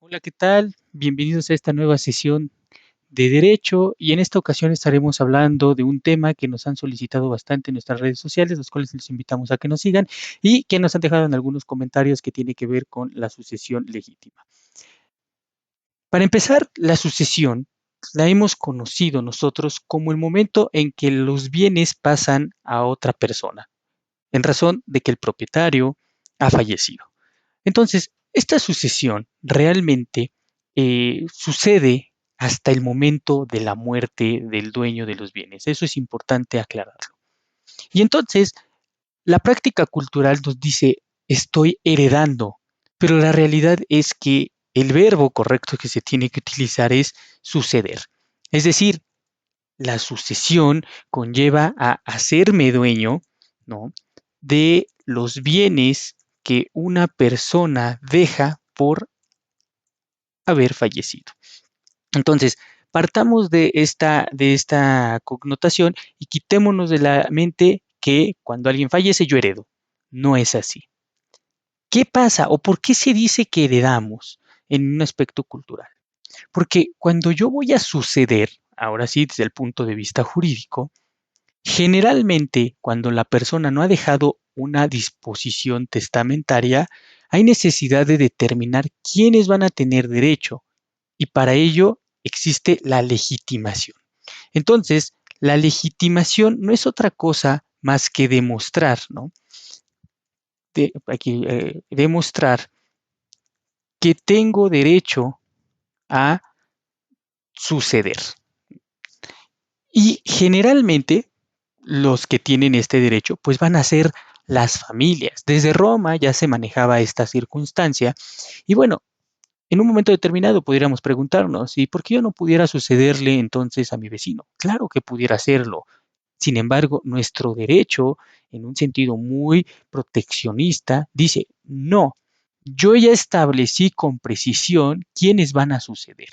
Hola, ¿qué tal? Bienvenidos a esta nueva sesión de Derecho y en esta ocasión estaremos hablando de un tema que nos han solicitado bastante en nuestras redes sociales, los cuales les invitamos a que nos sigan y que nos han dejado en algunos comentarios que tiene que ver con la sucesión legítima. Para empezar, la sucesión la hemos conocido nosotros como el momento en que los bienes pasan a otra persona, en razón de que el propietario ha fallecido. Entonces, esta sucesión realmente sucede hasta el momento de la muerte del dueño de los bienes. Eso es importante aclararlo. Y entonces, la práctica cultural nos dice, estoy heredando, pero la realidad es que el verbo correcto que se tiene que utilizar es suceder. Es decir, la sucesión conlleva a hacerme dueño, ¿no?, de los bienes que una persona deja por haber fallecido. Entonces, partamos de esta connotación y quitémonos de la mente que cuando alguien fallece yo heredo. No es así. ¿Qué pasa o por qué se dice que heredamos en un aspecto cultural? Porque cuando yo voy a suceder, ahora sí, desde el punto de vista jurídico, generalmente, cuando la persona no ha dejado una disposición testamentaria, hay necesidad de determinar quiénes van a tener derecho y para ello existe la legitimación. Entonces, la legitimación no es otra cosa más que demostrar, ¿no? Demostrar que tengo derecho a suceder. Y generalmente los que tienen este derecho, pues van a ser las familias. Desde Roma ya se manejaba esta circunstancia y bueno, en un momento determinado pudiéramos preguntarnos, ¿y por qué yo no pudiera sucederle entonces a mi vecino? Claro que pudiera hacerlo. Sin embargo, nuestro derecho, en un sentido muy proteccionista, dice, no, yo ya establecí con precisión quiénes van a suceder.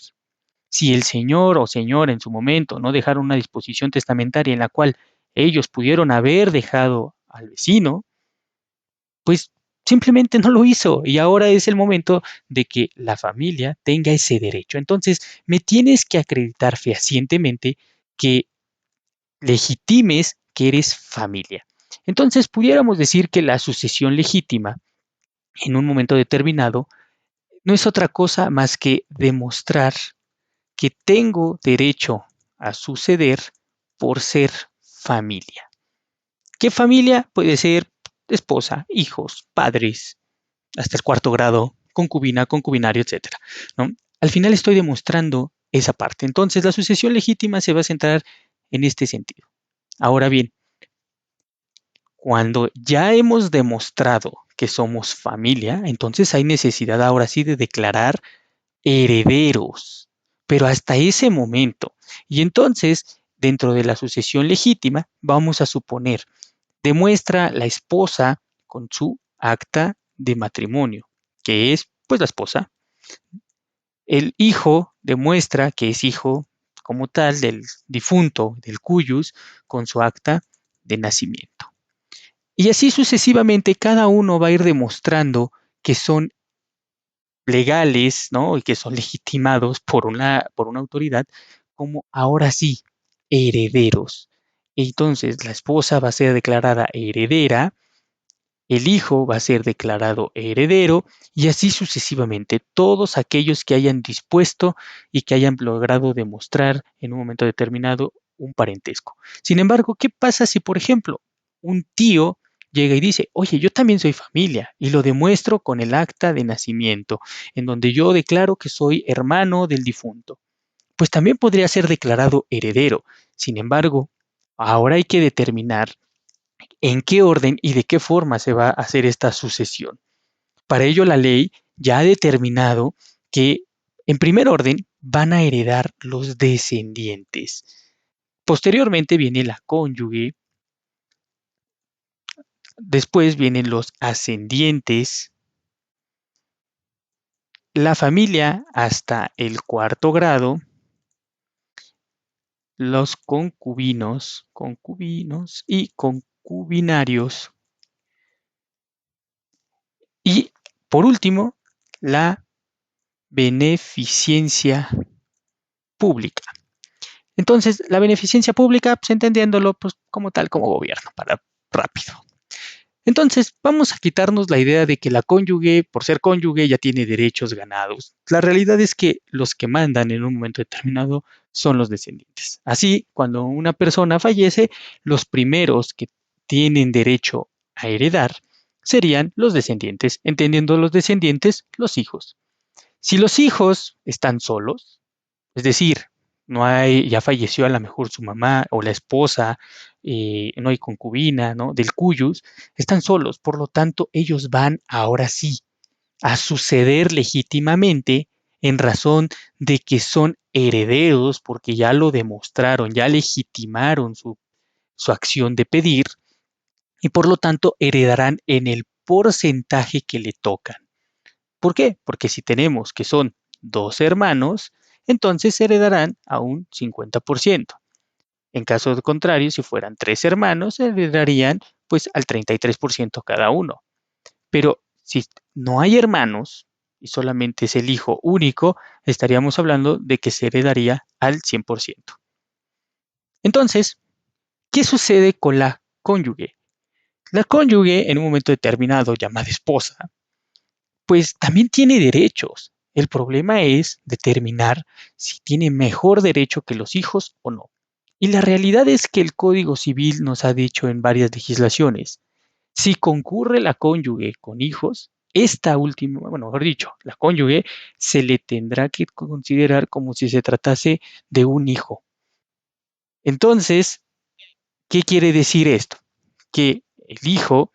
Si el señor o señora en su momento no dejaron una disposición testamentaria en la cual ellos pudieron haber dejado al vecino, pues simplemente no lo hizo y ahora es el momento de que la familia tenga ese derecho. Entonces, me tienes que acreditar fehacientemente que legitimes que eres familia. Entonces, pudiéramos decir que la sucesión legítima en un momento determinado no es otra cosa más que demostrar que tengo derecho a suceder por ser familia. ¿Qué familia? Puede ser esposa, hijos, padres, hasta el cuarto grado, concubina, concubinario, etcétera, ¿no? Al final estoy demostrando esa parte. Entonces, la sucesión legítima se va a centrar en este sentido. Ahora bien, cuando ya hemos demostrado que somos familia, entonces hay necesidad ahora sí de declarar herederos, pero hasta ese momento. Y entonces, dentro de la sucesión legítima, vamos a suponer, demuestra la esposa con su acta de matrimonio, que es pues la esposa. El hijo demuestra que es hijo como tal del difunto, del cuyus, con su acta de nacimiento. Y así sucesivamente, cada uno va a ir demostrando que son legales, ¿no? Y que son legitimados por una autoridad, como ahora sí, herederos. Entonces, la esposa va a ser declarada heredera, el hijo va a ser declarado heredero y así sucesivamente. Todos aquellos que hayan dispuesto y que hayan logrado demostrar en un momento determinado un parentesco. Sin embargo, ¿qué pasa si, por ejemplo, un tío llega y dice, oye, yo también soy familia y lo demuestro con el acta de nacimiento, en donde yo declaro que soy hermano del difunto? Pues también podría ser declarado heredero. Sin embargo, ahora hay que determinar en qué orden y de qué forma se va a hacer esta sucesión. Para ello, la ley ya ha determinado que, en primer orden, van a heredar los descendientes. Posteriormente viene la cónyuge, después vienen los ascendientes, la familia hasta el cuarto grado, los concubinos y concubinarios, y por último, la beneficencia pública. Entonces, la beneficencia pública, pues entendiéndolo pues, como tal, como gobierno, para rápido. Entonces, vamos a quitarnos la idea de que la cónyuge, por ser cónyuge, ya tiene derechos ganados. La realidad es que los que mandan en un momento determinado son los descendientes. Así, cuando una persona fallece, los primeros que tienen derecho a heredar serían los descendientes, entendiendo los descendientes, los hijos. Si los hijos están solos, es decir, no hay, ya falleció a lo mejor su mamá o la esposa, no hay concubina, ¿no? Del cuyus, están solos, por lo tanto, ellos van ahora sí a suceder legítimamente en razón de que son herederos, porque ya lo demostraron, ya legitimaron su acción de pedir, y por lo tanto heredarán en el porcentaje que le tocan. ¿Por qué? Porque si tenemos que son dos hermanos, entonces heredarán a un 50%. En caso contrario, si fueran tres hermanos, heredarían pues al 33% cada uno. Pero si no hay hermanos y solamente es el hijo único, estaríamos hablando de que se heredaría al 100%. Entonces, ¿qué sucede con la cónyuge? La cónyuge, en un momento determinado, llamada esposa, pues también tiene derechos. El problema es determinar si tiene mejor derecho que los hijos o no. Y la realidad es que el Código Civil nos ha dicho en varias legislaciones, si concurre la cónyuge con hijos, esta última, bueno, mejor dicho, la cónyuge se le tendrá que considerar como si se tratase de un hijo. Entonces, ¿qué quiere decir esto? Que el hijo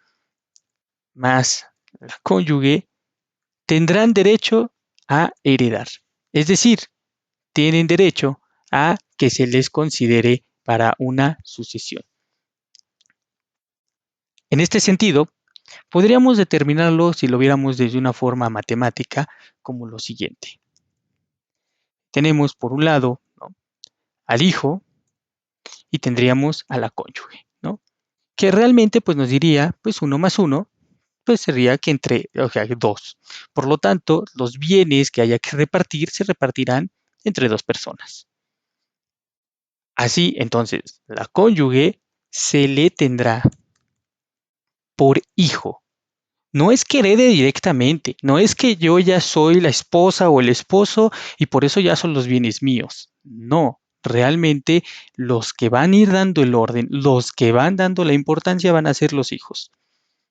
más la cónyuge tendrán derecho a heredar. Es decir, tienen derecho a que se les considere para una sucesión. En este sentido, podríamos determinarlo si lo viéramos desde una forma matemática como lo siguiente. Tenemos por un lado, ¿no?, al hijo y tendríamos a la cónyuge, ¿no?, que realmente pues nos diría pues 1 más 1 pues sería que entre, o sea, 2. Por lo tanto, los bienes que haya que repartir se repartirán entre 2 personas. Así, entonces, la cónyuge se le tendrá por hijo. No es que herede directamente, no es que yo ya soy la esposa o el esposo y por eso ya son los bienes míos. No, realmente los que van a ir dando el orden, los que van dando la importancia van a ser los hijos.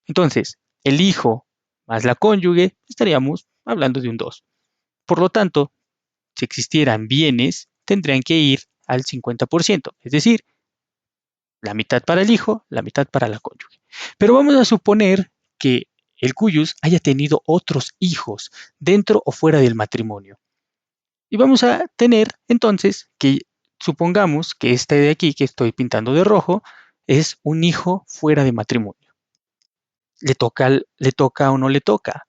Entonces, el hijo más la cónyuge, estaríamos hablando de un 2. Por lo tanto, si existieran bienes, tendrían que ir al 50%, es decir, la mitad para el hijo, la mitad para la cónyuge. Pero vamos a suponer que el cuyus haya tenido otros hijos dentro o fuera del matrimonio. Y vamos a tener entonces que supongamos que este de aquí que estoy pintando de rojo es un hijo fuera de matrimonio. ¿Le toca o no le toca?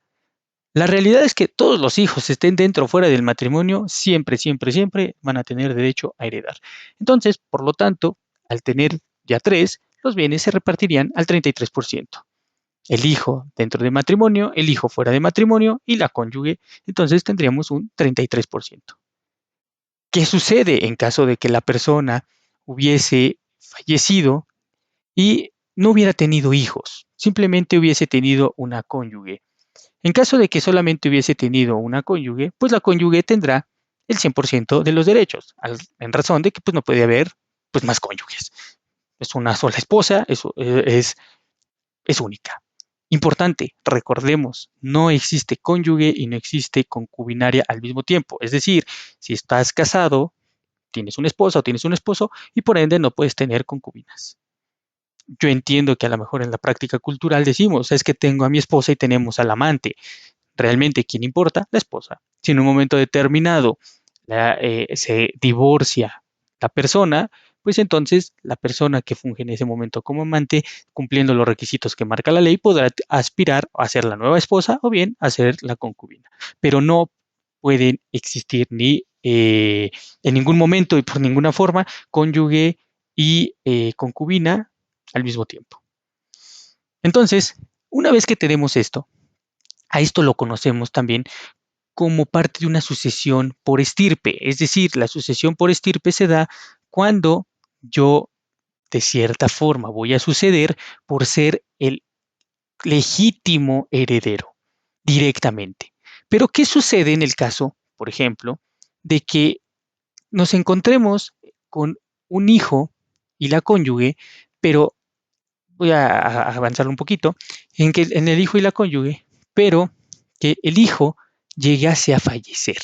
La realidad es que todos los hijos, estén dentro o fuera del matrimonio, siempre, siempre, siempre van a tener derecho a heredar. Entonces, por lo tanto, al tener ya 3, los bienes se repartirían al 33%. El hijo dentro de matrimonio, el hijo fuera de matrimonio y la cónyuge, entonces tendríamos un 33%. ¿Qué sucede en caso de que la persona hubiese fallecido y no hubiera tenido hijos? Simplemente hubiese tenido una cónyuge. En caso de que solamente hubiese tenido una cónyuge, pues la cónyuge tendrá el 100% de los derechos, en razón de que pues, no puede haber pues, más cónyuges. Es una sola esposa, eso es única. Importante, recordemos, no existe cónyuge y no existe concubinaria al mismo tiempo. Es decir, si estás casado, tienes una esposa o tienes un esposo y por ende no puedes tener concubinas. Yo entiendo que a lo mejor en la práctica cultural decimos, es que tengo a mi esposa y tenemos al amante. Realmente, ¿quién importa? La esposa. Si en un momento determinado se divorcia la persona, pues entonces la persona que funge en ese momento como amante, cumpliendo los requisitos que marca la ley, podrá aspirar a ser la nueva esposa o bien a ser la concubina. Pero no pueden existir ni en ningún momento y por ninguna forma cónyuge y concubina al mismo tiempo. Entonces, una vez que tenemos esto, a esto lo conocemos también como parte de una sucesión por estirpe. Es decir, la sucesión por estirpe se da cuando yo, de cierta forma, voy a suceder por ser el legítimo heredero directamente. Pero, ¿qué sucede en el caso, por ejemplo, de que nos encontremos con un hijo y la cónyuge, pero voy a avanzarlo un poquito, en el hijo y la cónyuge, pero que el hijo llegase a fallecer?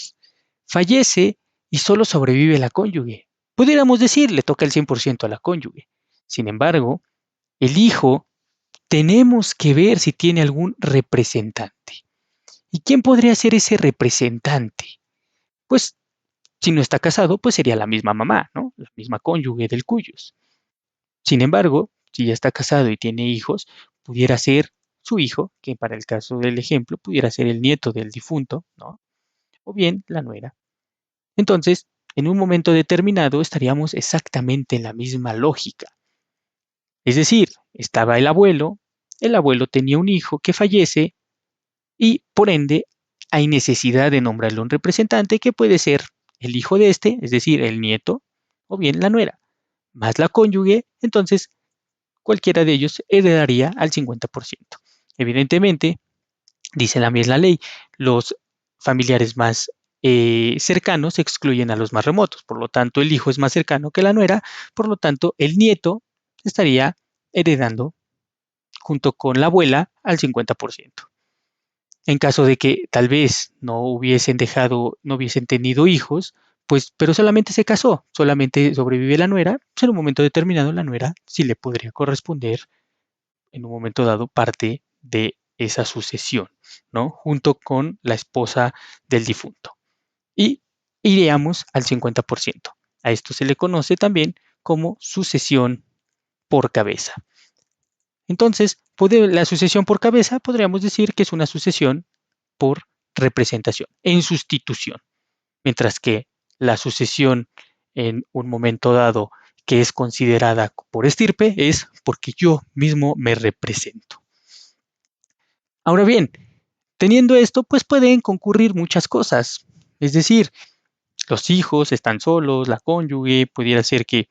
Fallece y solo sobrevive la cónyuge. Pudiéramos decir, le toca el 100% a la cónyuge. Sin embargo, el hijo tenemos que ver si tiene algún representante. ¿Y quién podría ser ese representante? Pues si no está casado, pues sería la misma mamá, ¿no? La misma cónyuge del cuyos. Sin embargo, si ya está casado y tiene hijos, pudiera ser su hijo, que para el caso del ejemplo pudiera ser el nieto del difunto, ¿no? O bien la nuera. Entonces, en un momento determinado estaríamos exactamente en la misma lógica. Es decir, estaba el abuelo tenía un hijo que fallece y por ende hay necesidad de nombrarle un representante que puede ser el hijo de este, es decir, el nieto, o bien la nuera, más la cónyuge, entonces cualquiera de ellos heredaría al 50%. Evidentemente, dice la misma ley, los familiares más cercanos excluyen a los más remotos, por lo tanto el hijo es más cercano que la nuera, por lo tanto el nieto estaría heredando junto con la abuela al 50%. En caso de que tal vez no hubiesen dejado, no hubiesen tenido hijos, pues, pero solamente se casó, solamente sobrevive la nuera, pues en un momento determinado la nuera sí le podría corresponder en un momento dado parte de esa sucesión, ¿no? Junto con la esposa del difunto. Y iríamos al 50%. A esto se le conoce también como sucesión por cabeza. Entonces, la sucesión por cabeza podríamos decir que es una sucesión por representación, en sustitución, mientras que la sucesión en un momento dado que es considerada por estirpe es porque yo mismo me represento. Ahora bien, teniendo esto, pues pueden concurrir muchas cosas, es decir, los hijos están solos, la cónyuge, pudiera ser que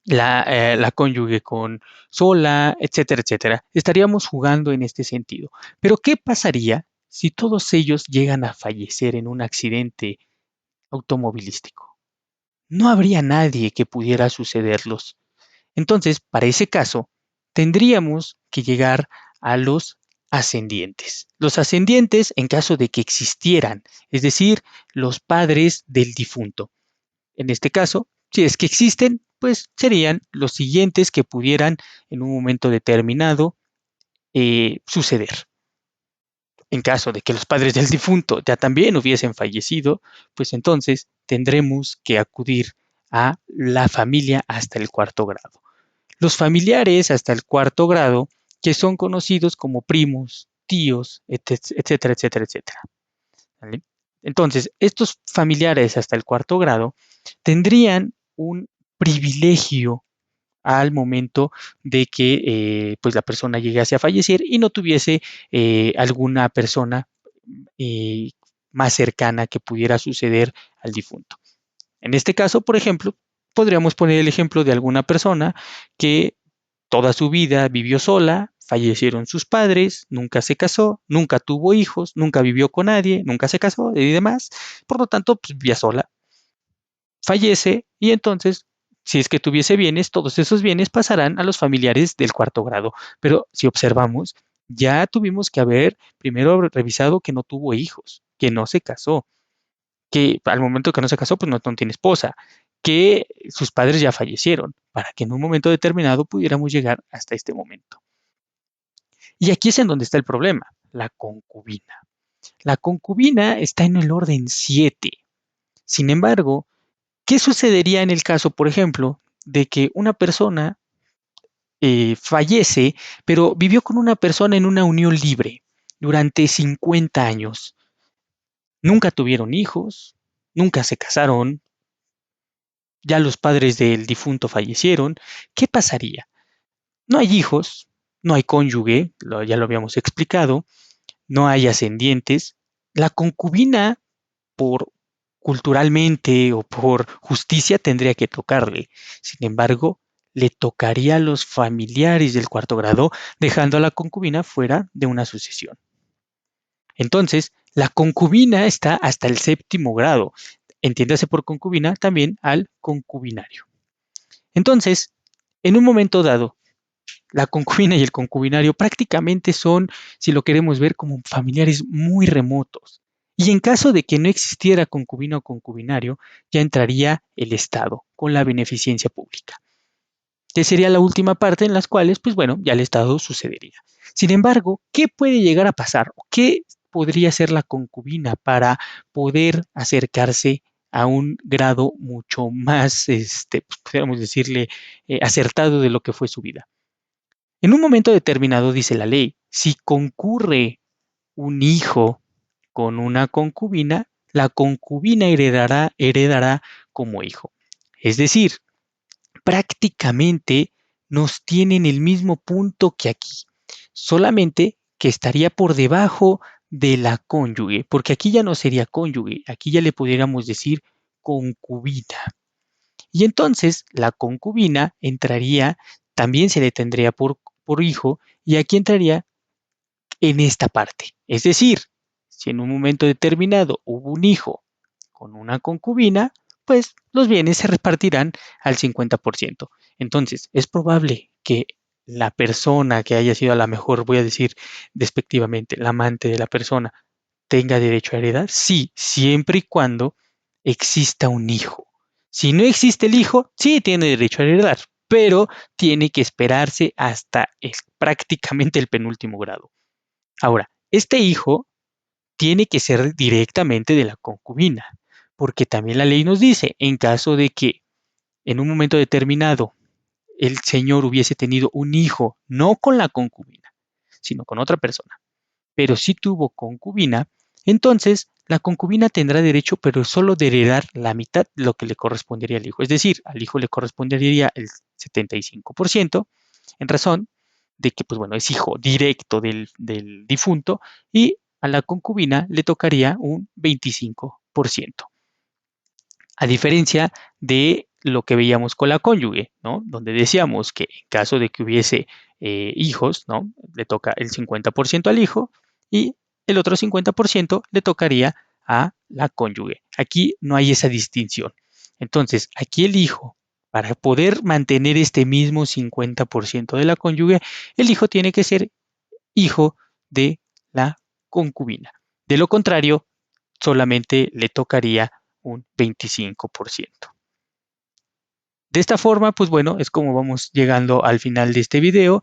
la cónyuge con sola, etcétera, etcétera. Estaríamos jugando en este sentido. Pero, ¿qué pasaría si todos ellos llegan a fallecer en un accidente automovilístico? No habría nadie que pudiera sucederlos. Entonces, para ese caso, tendríamos que llegar a los ascendientes. Los ascendientes en caso de que existieran, es decir, los padres del difunto. En este caso, si es que existen, pues serían los siguientes que pudieran en un momento determinado suceder. En caso de que los padres del difunto ya también hubiesen fallecido, pues entonces tendremos que acudir a la familia hasta el cuarto grado. Los familiares hasta el cuarto grado, que son conocidos como primos, tíos, etcétera, etcétera, etcétera. ¿Vale? Entonces, estos familiares hasta el cuarto grado tendrían un privilegio al momento de que pues la persona llegase a fallecer y no tuviese alguna persona eh, más cercana que pudiera suceder al difunto. En este caso, por ejemplo, podríamos poner el ejemplo de alguna persona que toda su vida vivió sola, fallecieron sus padres, nunca se casó, nunca tuvo hijos, nunca vivió con nadie, nunca se casó y demás. Por lo tanto, pues vivía sola. Fallece y entonces, si es que tuviese bienes, todos esos bienes pasarán a los familiares del cuarto grado. Pero si observamos, ya tuvimos que haber primero revisado que no tuvo hijos, que no se casó, que al momento que no se casó, pues no tiene esposa, que sus padres ya fallecieron, para que en un momento determinado pudiéramos llegar hasta este momento. Y aquí es en donde está el problema, la concubina. La concubina está en el orden 7. Sin embargo, ¿qué sucedería en el caso, por ejemplo, de que una persona fallece, pero vivió con una persona en una unión libre durante 50 años? Nunca tuvieron hijos, nunca se casaron, ya los padres del difunto fallecieron. ¿Qué pasaría? No hay hijos, no hay cónyuge, ya lo habíamos explicado, no hay ascendientes. La concubina, por culturalmente o por justicia, tendría que tocarle. Sin embargo, le tocaría a los familiares del cuarto grado, dejando a la concubina fuera de una sucesión. Entonces, la concubina está hasta el séptimo grado. Entiéndase por concubina también al concubinario. Entonces, en un momento dado, la concubina y el concubinario prácticamente son, si lo queremos ver, como familiares muy remotos. Y en caso de que no existiera concubino o concubinario, ya entraría el Estado con la beneficencia pública, que sería la última parte en las cuales, pues bueno, ya el Estado sucedería. Sin embargo, ¿qué puede llegar a pasar? ¿Qué podría ser la concubina para poder acercarse a un grado mucho más, pues, podríamos decirle, acertado de lo que fue su vida? En un momento determinado, dice la ley, si concurre un hijo con una concubina, la concubina heredará como hijo. Es decir, prácticamente nos tienen el mismo punto que aquí, solamente que estaría por debajo de la cónyuge, porque aquí ya no sería cónyuge, aquí ya le pudiéramos decir concubina. Y entonces la concubina entraría, también se le tendría por hijo, y aquí entraría en esta parte. Es decir, si en un momento determinado hubo un hijo con una concubina, pues los bienes se repartirán al 50%. Entonces, es probable que la persona que haya sido, a la mejor, voy a decir despectivamente, la amante de la persona, tenga derecho a heredar. Sí, siempre y cuando exista un hijo. Si no existe el hijo, sí tiene derecho a heredar, pero tiene que esperarse hasta prácticamente el penúltimo grado. Ahora, este hijo tiene que ser directamente de la concubina, porque también la ley nos dice, en caso de que en un momento determinado el señor hubiese tenido un hijo, no con la concubina, sino con otra persona, pero sí tuvo concubina, entonces la concubina tendrá derecho, pero solo de heredar la mitad de lo que le correspondería al hijo. Es decir, al hijo le correspondería el 75%, en razón de que, pues bueno, es hijo directo del difunto, y a la concubina le tocaría un 25%. A diferencia de lo que veíamos con la cónyuge, ¿no? Donde decíamos que en caso de que hubiese hijos, ¿no? Le toca el 50% al hijo y el otro 50% le tocaría a la cónyuge. Aquí no hay esa distinción. Entonces, aquí el hijo, para poder mantener este mismo 50% de la cónyuge, el hijo tiene que ser hijo de la concubina. De lo contrario, solamente le tocaría un 25%. De esta forma, pues bueno, es como vamos llegando al final de este video.